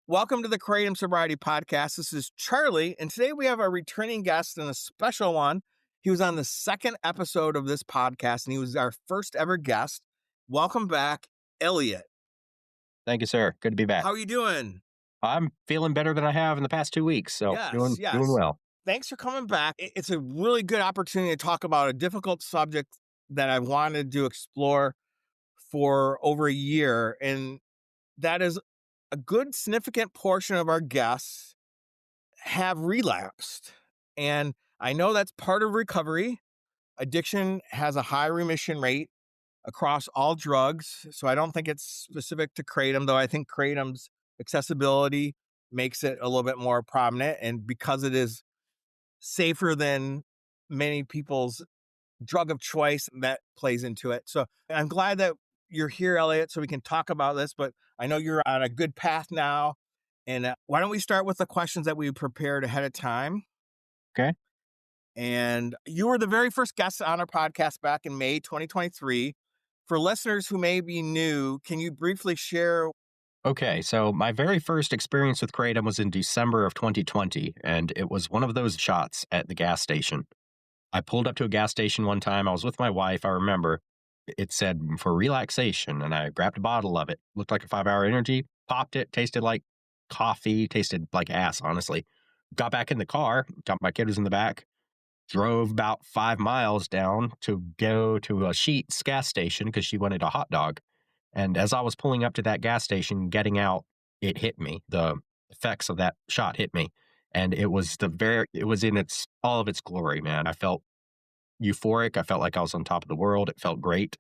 Welcome to the Kratom Sobriety Podcast. This is Charlie, and today we have a returning guest and a special one. He was on the second episode of this podcast, and he was our first ever guest. Welcome back, Elliot. Thank you, sir. Good to be back. How are you doing? I'm feeling better than I have in the past 2 weeks, so doing Yes. well. Thanks for coming back. It's a really good opportunity to talk about a difficult subject that I wanted to explore for over a year, and that is a good significant portion of our guests have relapsed. And I know that's part of recovery. Addiction has a high remission rate across all drugs. So I don't think it's specific to Kratom, though I think Kratom's accessibility makes it a little bit more prominent. And because it is safer than many people's drug of choice, that plays into it. So I'm glad that you're here, Elliot, so we can talk about this. But I know you're on a good path now. And why don't we start with the questions that we prepared ahead of time? Okay. And you were the very first guest on our podcast back in May 2023. For listeners who may be new, can you briefly share? Okay, so my very first experience with Kratom was in December of 2020, and it was one of those shots at the gas station. I pulled up to a gas station one time. I was with my wife, I remember. It said for relaxation, and I grabbed a bottle of it. Looked like a 5-hour energy, popped it, tasted like coffee, tasted like ass, honestly. Got back in the car, got my kid was in the back, drove about 5 miles down to go to a Sheetz gas station because she wanted a hot dog. And as I was pulling up to that gas station, getting out, it hit me. The effects of that shot hit me. And it was it was in all of its glory, man. I felt euphoric. I felt like I was on top of the world. It felt great.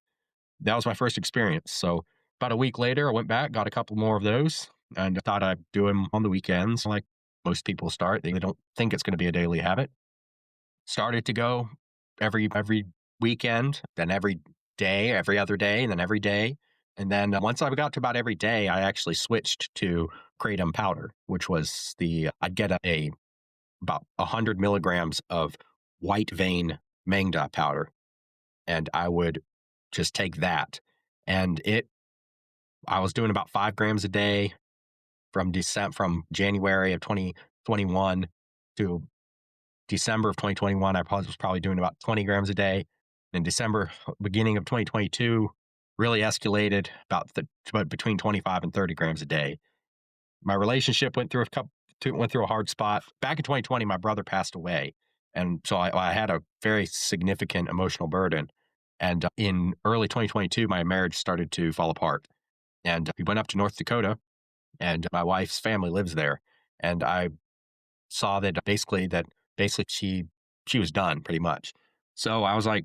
That was my first experience. So about a week later, I went back, got a couple more of those, and I thought I'd do them on the weekends like most people start. They don't think it's going to be a daily habit. Started to go every weekend, then every day, every other day, and then every day. And then once I got to about every day, I actually switched to Kratom powder, which was I'd get about 100 milligrams of white vein Mangda powder. And I would just take that. And I was doing about 5 grams a day from January of 2021 to December of 2021. I was probably doing about 20 grams a day. In December, beginning of 2022, really escalated about between 25 and 30 grams a day. My relationship went through a hard spot. Back in 2020, my brother passed away. And so I had a very significant emotional burden. And in early 2022, my marriage started to fall apart. And we went up to North Dakota, and my wife's family lives there. And I saw that basically she was done pretty much. So I was like,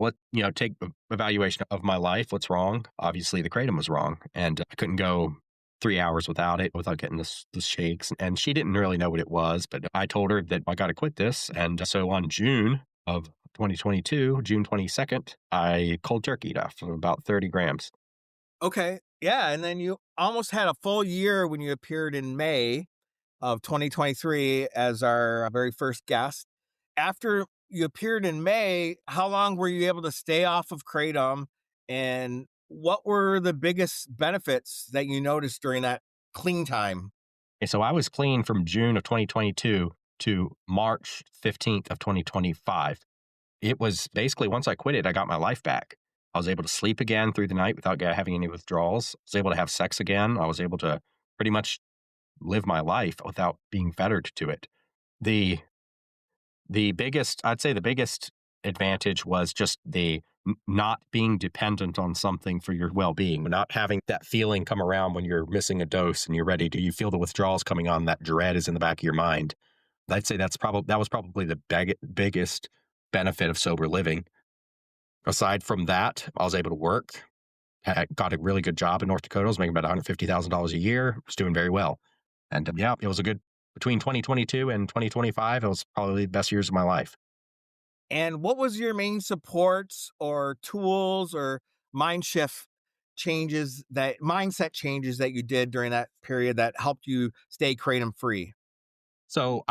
take evaluation of my life. What's wrong? Obviously, the Kratom was wrong. And I couldn't go 3 hours without getting the shakes. And she didn't really know what it was, but I told her that I got to quit this. And so on June of 2022, June 22nd, I cold turkeyed off of about 30 grams. Okay. Yeah. And then you almost had a full year when you appeared in May of 2023 as our very first guest. After you appeared in May, how long were you able to stay off of Kratom? And what were the biggest benefits that you noticed during that clean time? Okay, so I was clean from June of 2022 to March 15th of 2025. It was basically, once I quit it, I got my life back. I was able to sleep again through the night without having any withdrawals. I was able to have sex again. I was able to pretty much live my life without being fettered to it. I'd say the biggest advantage was just the not being dependent on something for your well-being, not having that feeling come around when you're missing a dose and you feel the withdrawals coming on, that dread is in the back of your mind. I'd say that was probably the biggest benefit of sober living. Aside from that, I was able to work. I got a really good job in North Dakota. I was making about $150,000 a year. I was doing very well. And it was between 2022 and 2025, it was probably the best years of my life. And what was your main supports or tools or mindset changes that you did during that period that helped you stay Kratom free? So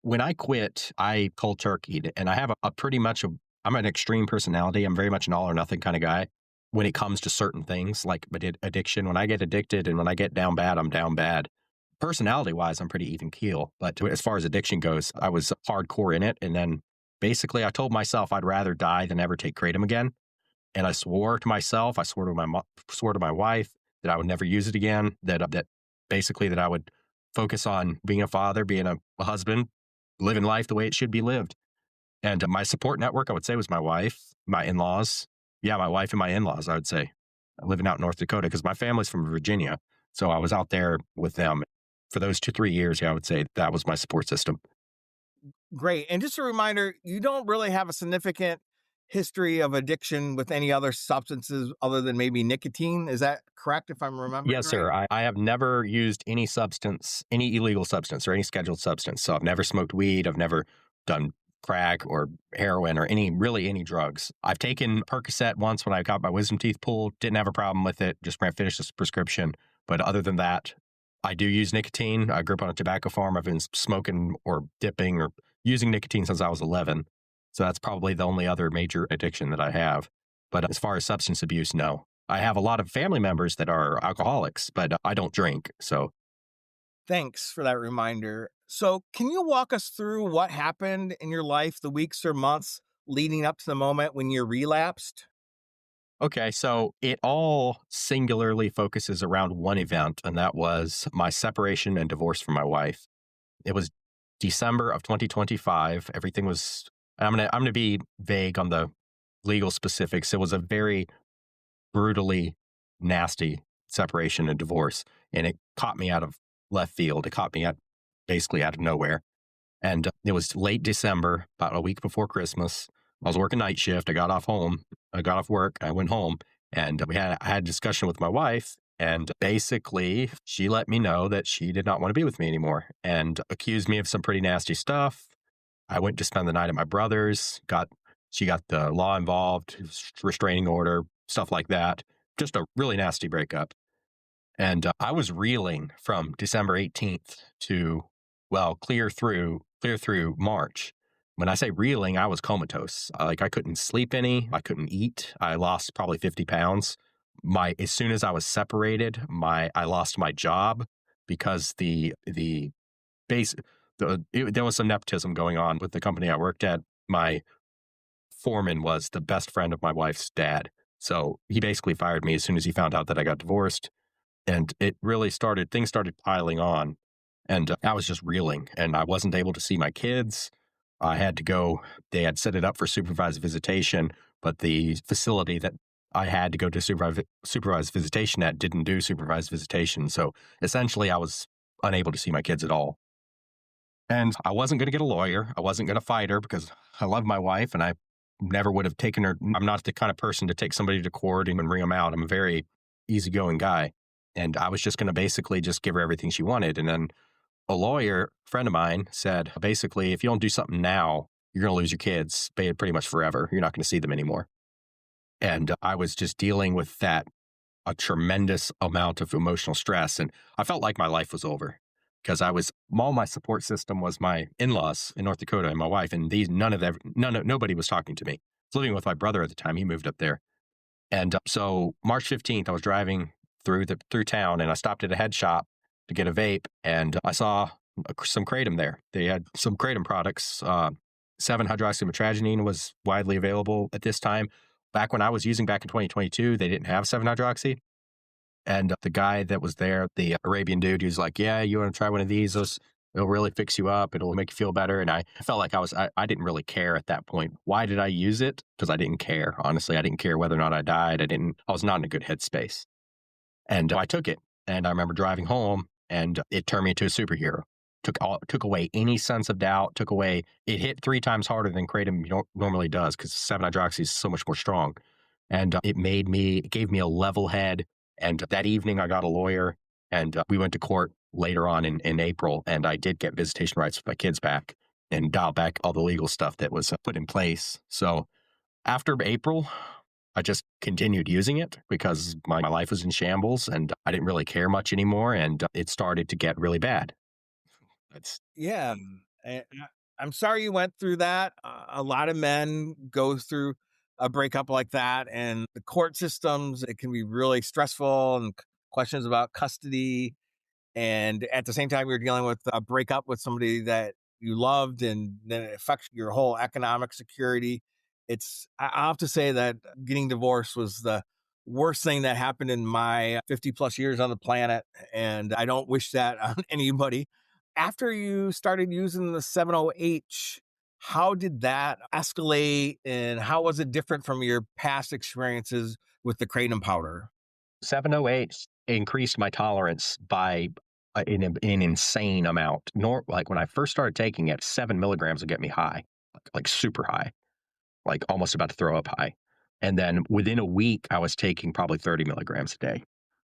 when I quit, I cold turkeyed, and I have I'm an extreme personality. I'm very much an all or nothing kind of guy when it comes to certain things like addiction. When I get addicted and when I get down bad, I'm down bad. Personality wise, I'm pretty even keel. But as far as addiction goes, I was hardcore in it. And then basically, I told myself I'd rather die than ever take Kratom again. And I swore to myself, I swore to swore to my wife that I would never use it again. That basically that I would focus on being a father, being a husband, living life the way it should be lived. And my support network, I would say, was my wife, my in laws. Yeah, my wife and my in laws, I would say, living out in North Dakota because my family's from Virginia. So I was out there with them for those 2, 3 years. Yeah, I would say that was my support system. Great. And just a reminder, you don't really have a significant history of addiction with any other substances other than maybe nicotine. Is that correct if I'm remembering Yes, right? sir. I have never used any substance, any illegal substance or any scheduled substance. So I've never smoked weed. I've never done crack or heroin or really any drugs. I've taken Percocet once when I got my wisdom teeth pulled. Didn't have a problem with it. Just when I finished this prescription. But other than that, I do use nicotine. I grew up on a tobacco farm. I've been smoking or dipping or using nicotine since I was 11. So that's probably the only other major addiction that I have. But as far as substance abuse, no. I have a lot of family members that are alcoholics, but I don't drink. So, Thanks for that reminder. So, can you walk us through what happened in your life the weeks or months leading up to the moment when you relapsed? okay. So it all singularly focuses around one event, and that was my separation and divorce from my wife. It was December of 2025. Everything was, I'm going to be vague on the legal specifics. It was a very brutally nasty separation and divorce, and it caught me out of left field. It caught me at basically out of nowhere. And it was late December, about a week before Christmas. I was working night shift. I got off home. I got off work. I went home and I had a discussion with my wife. And basically, she let me know that she did not want to be with me anymore and accused me of some pretty nasty stuff. I went to spend the night at my brother's, she got the law involved, restraining order, stuff like that. Just a really nasty breakup. And I was reeling from December 18th to, well, clear through March. When I say reeling, I was comatose. Like I couldn't sleep any, I couldn't eat. I lost probably 50 pounds. As soon as I was separated, I lost my job because the base, there was some nepotism going on with the company I worked at. My foreman was the best friend of my wife's dad. So he basically fired me as soon as he found out that I got divorced, and it really started, things started piling on. And I was just reeling and I wasn't able to see my kids. I had to go, they had set it up for supervised visitation, but the facility that I had to go to supervised visitation at didn't do supervised visitation. So essentially, I was unable to see my kids at all. And I wasn't going to get a lawyer. I wasn't going to fight her because I love my wife and I never would have taken her. I'm not the kind of person to take somebody to court and bring them out. I'm a very easygoing guy. And I was just going to basically just give her everything she wanted. And then a lawyer friend of mine said, basically, if you don't do something now, you're going to lose your kids pretty much forever. You're not going to see them anymore. And I was just dealing with that a tremendous amount of emotional stress. And I felt like my life was over because all my support system was my in laws in North Dakota and my wife. And nobody was talking to me. I was living with my brother at the time. He moved up there. And so March 15th, I was driving through town and I stopped at a head shop to get a vape. And I saw some Kratom there. They had some Kratom products. 7-hydroxymetragenine was widely available at this time. Back when I was using back in 2022, they didn't have 7-hydroxy. And the guy that was there, the Arabian dude, he was like, yeah, you want to try one of these? It'll really fix you up. It'll make you feel better. And I felt like I didn't really care at that point. Why did I use it? Because I didn't care. Honestly, I didn't care whether or not I died. I was not in a good headspace. And I took it. And I remember driving home and it turned me into a superhero. Took away any sense of doubt, it hit 3 times harder than Kratom normally does because 7-hydroxy is so much more strong. And it gave me a level head. And that evening, I got a lawyer, and we went to court later on in April. And I did get visitation rights with my kids back and dial back all the legal stuff that was put in place. So after April, I just continued using it because my life was in shambles and I didn't really care much anymore. And it started to get really bad. That's Yeah. I'm sorry you went through that. A lot of men go through a breakup like that, and the court systems, it can be really stressful and questions about custody. And at the same time, you're dealing with a breakup with somebody that you loved, and then it affects your whole economic security. I have to say that getting divorced was the worst thing that happened in my 50 plus years on the planet. And I don't wish that on anybody. After you started using the 70H, how did that escalate, and how was it different from your past experiences with the kratom powder? 708 increased my tolerance by an insane amount. Like when I first started taking it, 7 milligrams would get me high, like super high, like almost about to throw up high. And then within a week, I was taking probably 30 milligrams a day.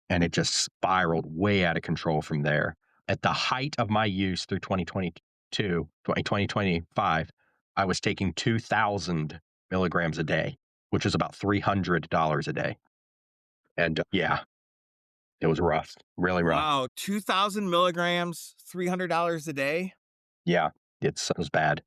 And it just spiraled way out of control from there. At the height of my use through 2025, I was taking 2,000 milligrams a day, which is about $300 a day. And yeah, it was rough, really rough. Wow, 2,000 milligrams, $300 a day? Yeah, it was bad.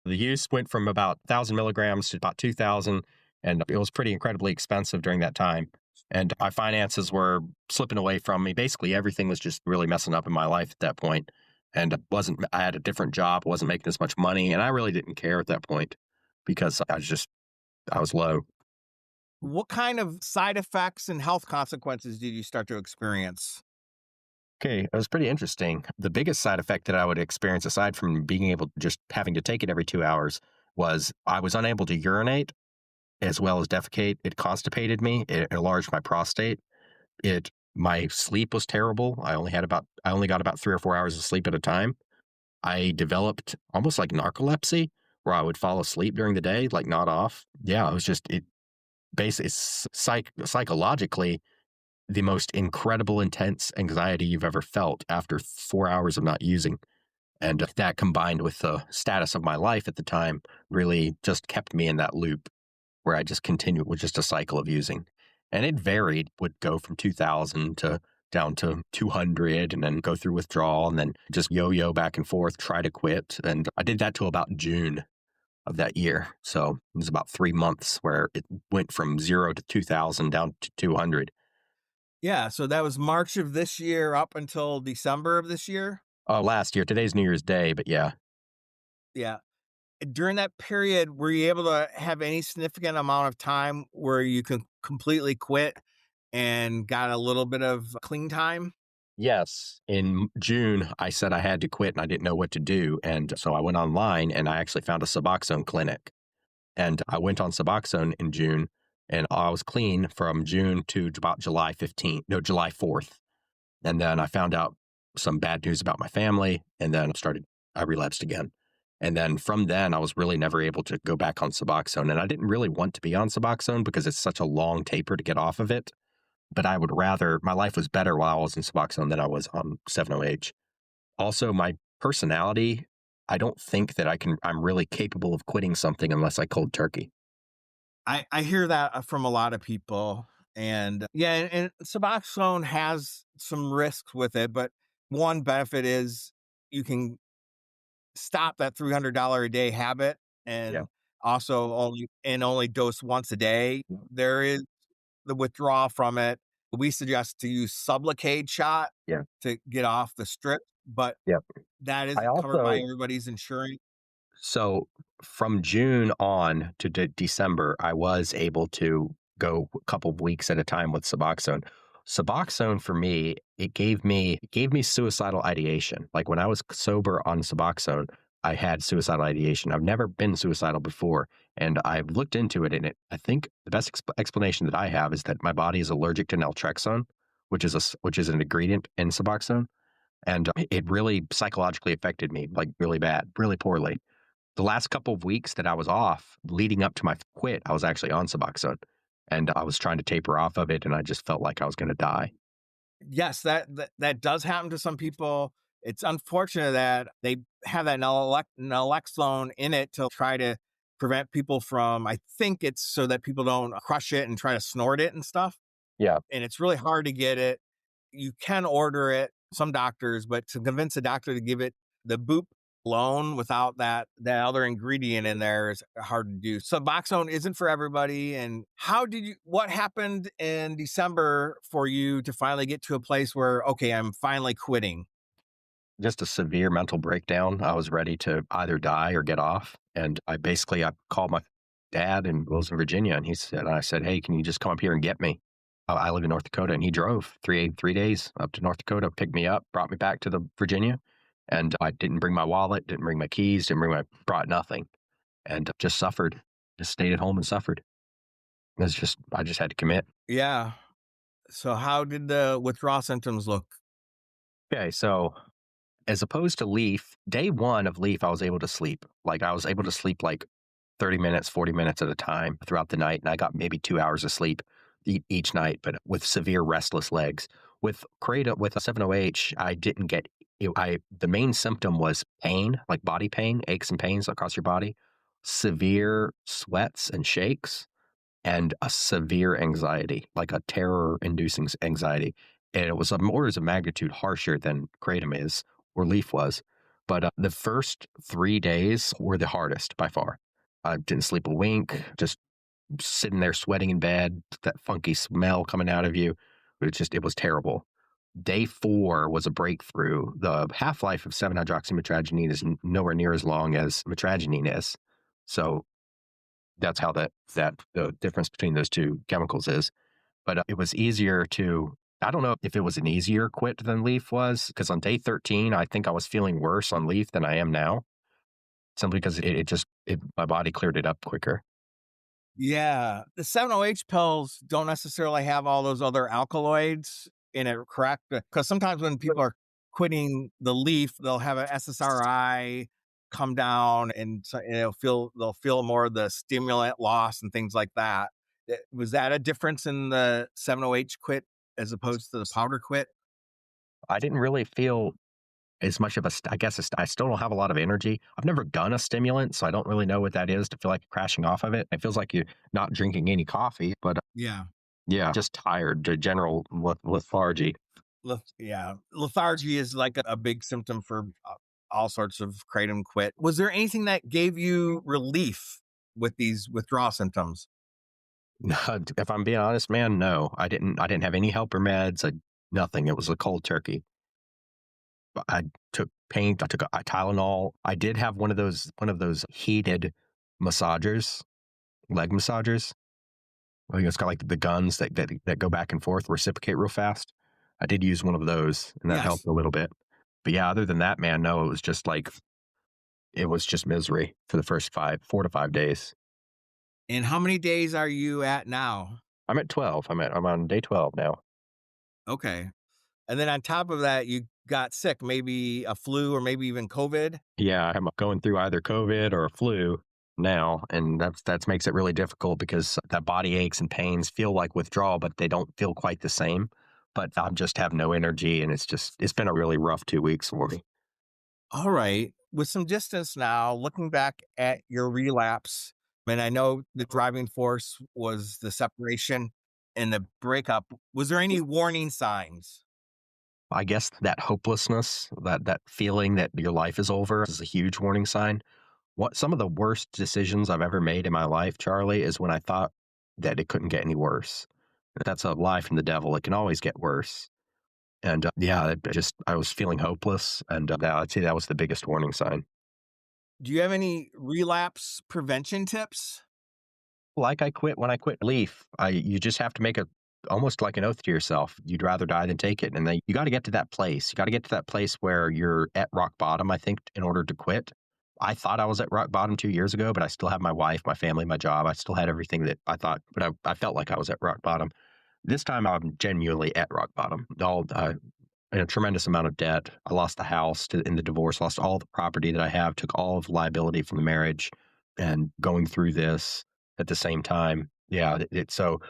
The use went from about 1,000 milligrams to about 2,000, and it was pretty incredibly expensive during that time. And my finances were slipping away from me. Basically, everything was just really messing up in my life at that point. And I had a different job, wasn't making as much money, and I really didn't care at that point because I was low. What kind of side effects and health consequences did you start to experience? Okay, it was pretty interesting. The biggest side effect that I would experience, aside from being able to just having to take it every 2 hours, was I was unable to urinate as well as defecate. It constipated me. It enlarged my prostate. My sleep was terrible. I only got about 3 or 4 hours of sleep at a time. I developed almost like narcolepsy, where I would fall asleep during the day, like not off. Yeah, it was just it basically psychologically the most incredible intense anxiety you've ever felt after 4 hours of not using. And that combined with the status of my life at the time really just kept me in that loop where I just continued with just a cycle of using. And it varied, would go from 2000 to down to 200 and then go through withdrawal and then just yo yo back and forth, try to quit. And I did that till about June of that year. So it was about 3 months where it went from 0 to 2000 down to 200. Yeah, so that was March of this year up until December of this year? Last year, today's New Year's Day, but yeah. Yeah. During that period, were you able to have any significant amount of time where you could completely quit and got a little bit of clean time? Yes. In June, I said I had to quit and I didn't know what to do. And so I went online and I actually found a Suboxone clinic. And I went on Suboxone in June and I was clean from June to about July 15th, no, July 4th. And then I found out some bad news about my family and then I relapsed again. And then from then, I was really never able to go back on Suboxone. And I didn't really want to be on Suboxone because it's such a long taper to get off of it. But I would rather, my life was better while I was in Suboxone than I was on 7OH. Also, my personality, I don't think that I'm really capable of quitting something unless I cold turkey. I hear that from a lot of people. And yeah, and Suboxone has some risks with it, but one benefit is you can stop that $300 a day habit, Yeah. and also only dose once a day. There is the withdrawal from it. We suggest to use Sublocade shot Yeah. to get off the strip, but Yeah. that I isn't covered by also, everybody's insurance. so from June on to December, I was able to go a couple of weeks at a time with Suboxone. Suboxone for me, it gave me suicidal ideation. Like when I was sober on Suboxone, I had suicidal ideation. I've never been suicidal before, and I've looked into it. And I think the best explanation that I have is that my body is allergic to naltrexone, which is an ingredient in Suboxone, and it really psychologically affected me like really bad, really poorly. The last couple of weeks that I was off leading up to my quit, I was actually on Suboxone and I was trying to taper off of it and I just felt like I was going to die. Yes, that does happen to some people. It's unfortunate that they have that naloxone in it to try to prevent people from. I think it's so that people don't crush it and try to snort it and stuff. Yeah. And it's really hard to get it. You can order it, some doctors, but to convince a doctor to give it the boop alone without that other ingredient in there is hard to do. Suboxone isn't for everybody. And what happened in December for you to finally get to a place where, okay, I'm finally quitting? Just a severe mental breakdown. I was ready to either die or get off. And I called my dad in Wilson, Virginia, and I said, "Hey, can you just come up here and get me?" I live in North Dakota, and he drove 3 days up to North Dakota, picked me up, brought me back to the Virginia. And I didn't bring my wallet, didn't bring my keys, brought nothing, and just suffered, just stayed at home and suffered. I just had to commit. Yeah. So how did the withdrawal symptoms look? Okay. So as opposed to Leaf, day one of Leaf, I was able to sleep. Like I was able to sleep like 30 minutes, 40 minutes at a time throughout the night. And I got maybe 2 hours of sleep each night, but with severe restless legs. With a 7OH, I didn't get the main symptom was pain, like body pain, aches and pains across your body, severe sweats and shakes, and a severe anxiety, like a terror inducing anxiety. And it was orders of magnitude harsher than Kratom is or Leaf was. But the first 3 days were the hardest by far. I didn't sleep a wink, just sitting there sweating in bed, that funky smell coming out of you. It was terrible. Day four was a breakthrough. The half life of 7-hydroxymetragenine is nowhere near as long as metragenine is. So that's how the difference between those two chemicals is. But it was easier to. I don't know if it was an easier quit than Leaf was, because on day 13, I think I was feeling worse on Leaf than I am now, simply because my body cleared it up quicker. Yeah, the 7-OH pills don't necessarily have all those other alkaloids in it, correct? Because sometimes when people are quitting the leaf, they'll have an SSRI come down, and so and they'll feel more of the stimulant loss and things like that. Was that a difference in the 7-OH quit as opposed to the powder quit? I didn't really feel as much of I guess I still don't have a lot of energy. I've never done a stimulant, so I don't really know what that is to feel like crashing off of it. It feels like you're not drinking any coffee, but Yeah. yeah, just tired, general lethargy. Yeah, lethargy is like a big symptom for all sorts of kratom quit. Was there anything that gave you relief with these withdrawal symptoms? If I'm being honest, man, no, I didn't have any help or meds. Nothing. It was a cold turkey. I took pain. I took a Tylenol. I did have one of those heated massagers, leg massagers. I think it's got like the guns that go back and forth, reciprocate real fast. I did use one of those, and that helped Yes. a little bit. But yeah, other than that, man, no, it was just misery for the first 4 to 5 days. And how many days are you at now? I'm at 12. I'm on day 12 now. Okay. And then on top of that, you got sick, maybe a flu or maybe even COVID. Yeah, I'm going through either COVID or a flu now, and that makes it really difficult because that body aches and pains feel like withdrawal, but they don't feel quite the same. But I just have no energy, and it's been a really rough 2 weeks for me. All right. With some distance now, looking back at your relapse, and I know the driving force was the separation and the breakup. Was there any warning signs? I guess that hopelessness, that feeling that your life is over, is a huge warning sign. What Some of the worst decisions I've ever made in my life, Charlie, is when I thought that it couldn't get any worse. That's a lie from the devil. It can always get worse. And yeah, I was feeling hopeless, and I'd say that was the biggest warning sign. Do you have any relapse prevention tips? Like I quit when I quit Leaf, you just have to make a almost like an oath to yourself. You'd rather die than take it, and then you got to get to that place. You got to get to that place where you're at rock bottom. I think in order to quit. I thought I was at rock bottom 2 years ago, but I still have my wife, my family, my job. I still had everything that I thought, but I felt like I was at rock bottom. This time, I'm genuinely at rock bottom. In a tremendous amount of debt. I lost the house in the divorce, lost all the property that I have, took all of the liability from the marriage, and going through this at the same time. Yeah, so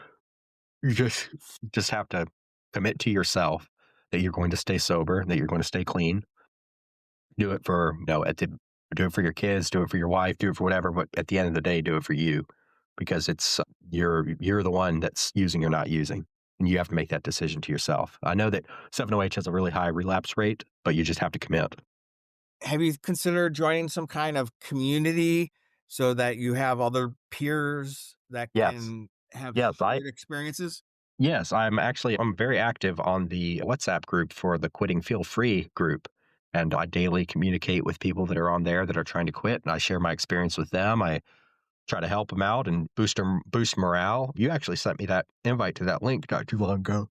you just have to commit to yourself that you're going to stay sober, that you're going to stay clean. Do it for do it for your kids, do it for your wife, do it for whatever. But at the end of the day, do it for you, because you're the one that's using or not using, and you have to make that decision to yourself. I know that 7OH has a really high relapse rate, but you just have to commit. Have you considered joining some kind of community so that you have other peers that Yes. can have Yes, shared experiences? I'm very active on the WhatsApp group for the Quitting Feel Free group. And I daily communicate with people that are on there that are trying to quit. And I share my experience with them. I try to help them out and boost morale. You actually sent me that invite to that link not too long ago.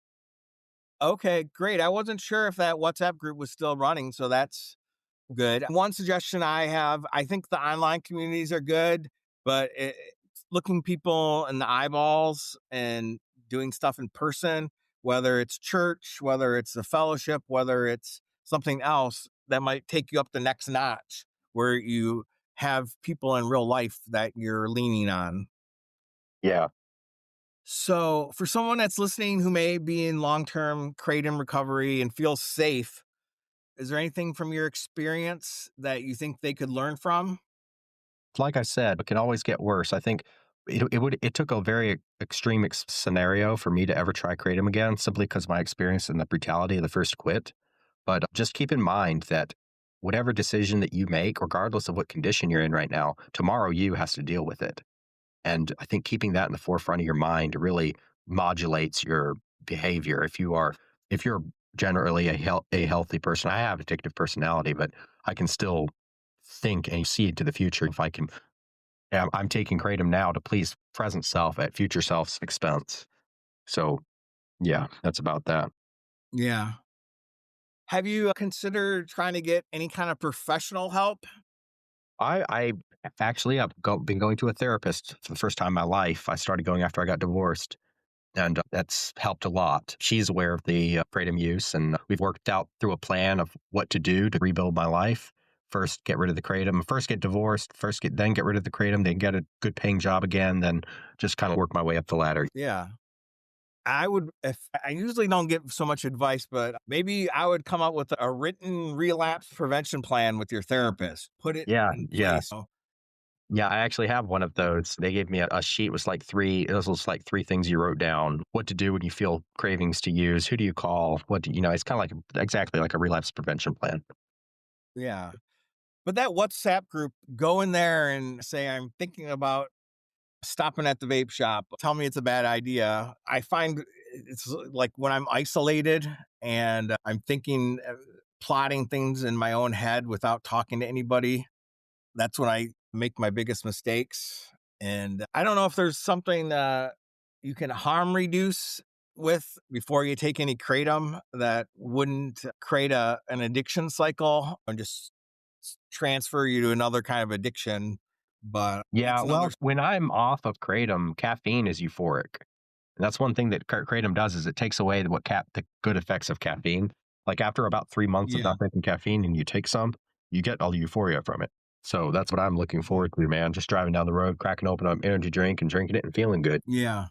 Okay, great. I wasn't sure if that WhatsApp group was still running, so that's good. One suggestion I have, I think the online communities are good, but looking people in the eyeballs and doing stuff in person, whether it's church, whether it's a fellowship, whether it's something else that might take you up the next notch where you have people in real life that you're leaning on. Yeah. So, for someone that's listening who may be in long term kratom recovery and feels safe, is there anything from your experience that you think they could learn from? Like I said, it can always get worse. I think it took a very extreme scenario for me to ever try kratom again, simply because of my experience and the brutality of the first quit. But just keep in mind that whatever decision that you make, regardless of what condition you're in right now, tomorrow you has to deal with it. And I think keeping that in the forefront of your mind really modulates your behavior. If you're generally a healthy person, I have addictive personality, but I can still think and see into the future. If I can, yeah, I'm taking kratom now to please present self at future self's expense. So yeah, that's about that. Yeah. Have you considered trying to get any kind of professional help? I actually been going to a therapist for the first time in my life. I started going after I got divorced, and that's helped a lot. She's aware of the kratom use, and we've worked out through a plan of what to do to rebuild my life. First, get rid of the kratom. First, get divorced. Then get rid of the kratom. Then get a good paying job again. Then just kind of work my way up the ladder. Yeah. I would, if I usually don't give so much advice, but maybe I would come up with a written relapse prevention plan with your therapist. Put it Yeah, in yeah. place. So, Yeah, I actually have one of those. They gave me a sheet with like it was like three things you wrote down. What to do when you feel cravings to use, who do you call, it's kind of like exactly like a relapse prevention plan. yeah. But that WhatsApp group, go in there and say, I'm thinking about stopping at the vape shop. Tell me it's a bad idea. I find it's like when I'm isolated and I'm thinking, plotting things in my own head without talking to anybody. That's when I make my biggest mistakes. And I don't know if there's something you can harm reduce with before you take any kratom that wouldn't create an addiction cycle and just transfer you to another kind of addiction. But Yeah, that's another. well, when I'm off of kratom, caffeine is euphoric. And that's one thing that kratom does is it takes away the good effects of caffeine. Like after about 3 months of Yeah. not taking caffeine and you take some, you get all the euphoria from it. So that's what I'm looking forward to, man. Just driving down the road, cracking open an energy drink and drinking it and feeling good. Yeah.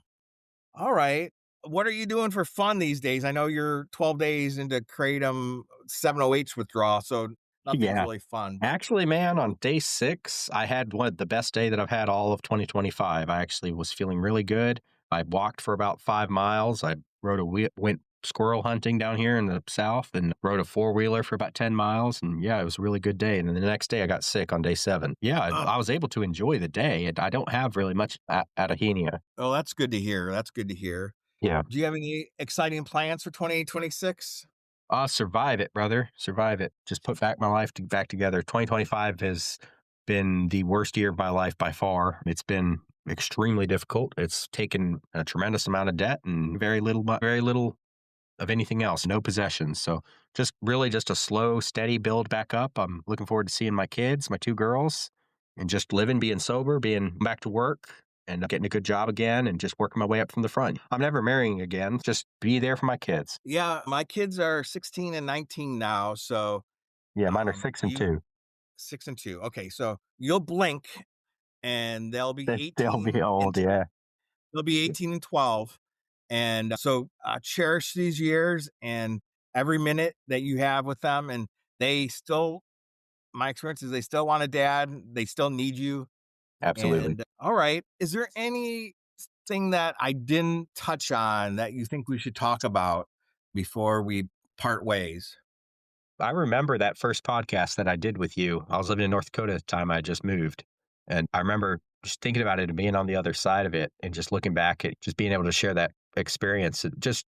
All right. What are you doing for fun these days? I know you're 12 days into kratom 708 withdrawal, so nothing's Yeah. really fun, but Actually, man, on day 6, I had one of the best day that I've had all of 2025. I actually was feeling really good. I walked for about 5 miles. I went squirrel hunting down here in the South and rode a four-wheeler for about 10 miles, and yeah, it was a really good day, and then the next day I got sick on day 7. Yeah, oh, I was able to enjoy the day, and I don't have really much atahenia. oh, that's good to hear. That's good to hear. Yeah. Do you have any exciting plans for 2026? Survive it, brother. Survive it. Just put my life back together. 2025 has been the worst year of my life by far. It's been extremely difficult. It's taken a tremendous amount of debt and very little of anything else. No possessions. So just a slow, steady build back up. I'm looking forward to seeing my kids, my 2 girls, and just living, being sober, being back to work. And getting a good job again and just working my way up from the front. I'm never marrying again. Just be there for my kids. Yeah, my kids are 16 and 19 now, so Yeah, mine are 6 and you 2. 6 and 2. Okay, so you'll blink and they'll be They'll be 18 and old, yeah. they'll be 18 and 12. And so cherish these years and every minute that you have with them. And they still, my experience is they still want a dad. They still need you. Absolutely. And all right, is there anything that I didn't touch on that you think we should talk about before we part ways? I remember that first podcast that I did with you. I was living in North Dakota at the time. I had just moved. And I remember just thinking about it and being on the other side of it and just looking back at just being able to share that experience. It just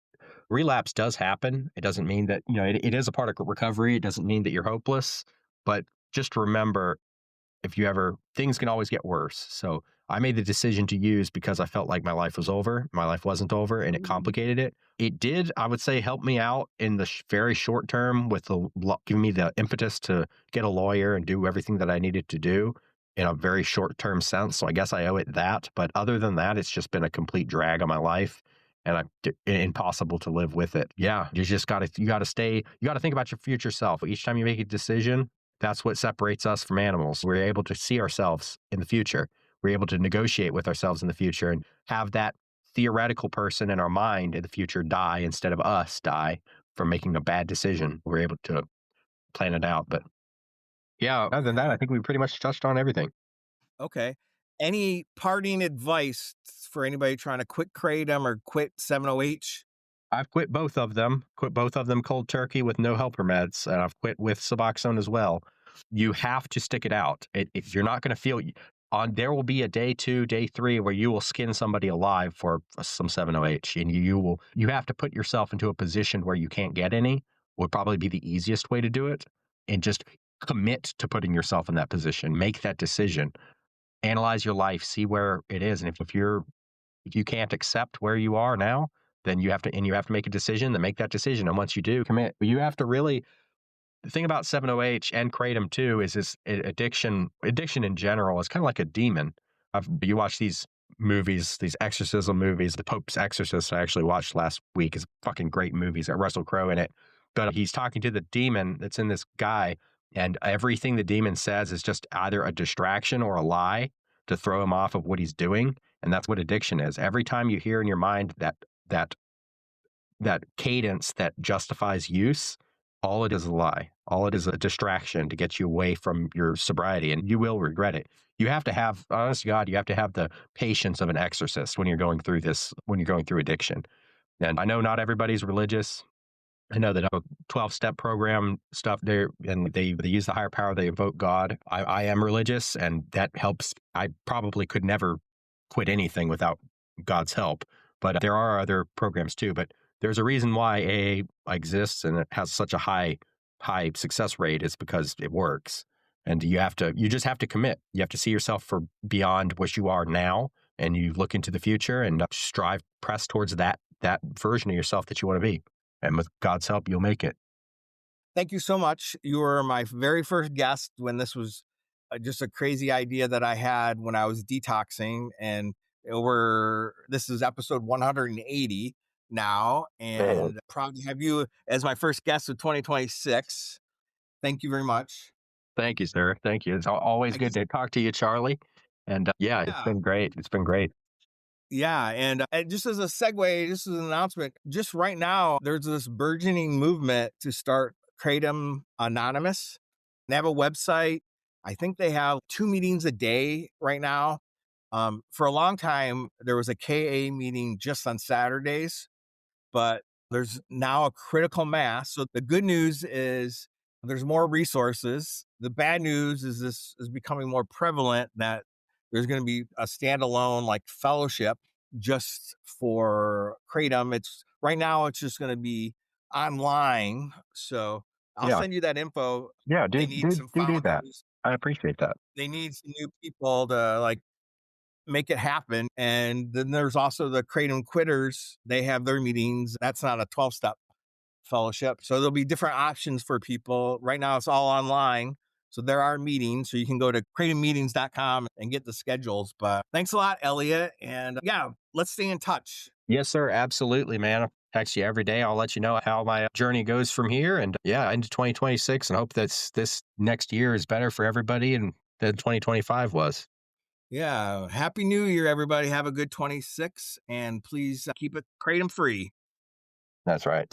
relapse does happen. It doesn't mean that, it is a part of recovery. It doesn't mean that you're hopeless. But just remember, if you ever, things can always get worse. So I made the decision to use because I felt like my life was over. My life wasn't over and it complicated it. It did, I would say, help me out in the very short term with giving me the impetus to get a lawyer and do everything that I needed to do in a very short term sense. So I guess I owe it that. But other than that, it's just been a complete drag on my life and impossible to live with it. Yeah, you got to you got to think about your future self. Each time you make a decision, that's what separates us from animals. We're able to see ourselves in the future. We're able to negotiate with ourselves in the future and have that theoretical person in our mind in the future die instead of us die from making a bad decision. We're able to plan it out. But yeah, other than that, I think we pretty much touched on everything. Okay. Any parting advice for anybody trying to quit Kratom or quit 70H? I've quit both of them cold turkey with no helper meds, and I've quit with Suboxone as well. You have to stick it out. If you're not going to feel on, there will be a day two, day three where you will skin somebody alive for some 7OH, and you have to put yourself into a position where you can't get any. Would probably be the easiest way to do it, and just commit to putting yourself in that position. Make that decision. Analyze your life, see where it is, and if you can't accept where you are now, then you have to make a decision, then make that decision. And once you do commit, you have to really, the thing about 7OH and Kratom too is this addiction in general is kind of like a demon. You watch these movies, these exorcism movies, The Pope's Exorcist, I actually watched last week, is fucking great movies. Got Russell Crowe in it. But he's talking to the demon that's in this guy, and everything the demon says is just either a distraction or a lie to throw him off of what he's doing. And that's what addiction is. Every time you hear in your mind that that cadence that justifies use, all it is a lie. All it is a distraction to get you away from your sobriety, and you will regret it. You have to have, honest to God, you have to have the patience of an exorcist when you're going through this, when you're going through addiction. And I know not everybody's religious. I know that a 12-step program stuff there, and they use the higher power, they invoke God. I am religious, and that helps. I probably could never quit anything without God's help, but there are other programs too. But there's a reason why AA exists and it has such a high success rate is because it works. And you just have to commit. You have to see yourself for beyond what you are now, and you look into the future and strive, press towards that version of yourself that you want to be. And with God's help, you'll make it. Thank you so much. You were my very first guest when this was just a crazy idea that I had when I was detoxing. And this is episode 180 now, Man, and proud to have you as my first guest of 2026. Thank you very much. thank you, sir. Thank you. It's always I good just, to talk to you, Charlie. And yeah, it's yeah. been great. It's been great. Yeah, and just as a segue, this is an announcement. Just right now, there's this burgeoning movement to start Kratom Anonymous. They have a website. I think they have 2 meetings a day right now. For a long time, there was a KA meeting just on Saturdays, but there's now a critical mass. So the good news is there's more resources. The bad news is this is becoming more prevalent that there's going to be a standalone like fellowship just for Kratom. It's right now it's just going to be online. So I'll Yeah. send you that info. Yeah. They need some Do that. founders. I appreciate that. They need some new people to like make it happen. And then there's also the Kratom Quitters. They have their meetings. That's not a 12-step fellowship. So there'll be different options for people. Right now it's all online. So there are meetings. So you can go to kratommeetings.com and get the schedules. But thanks a lot, Elliot. And yeah, let's stay in touch. Yes, sir. Absolutely, man. I'll text you every day. I'll let you know how my journey goes from here and yeah, into 2026 and hope that this next year is better for everybody and than 2025 was. Yeah. Happy New Year, everybody. Have a good 26 and please keep it Kratom free. That's right.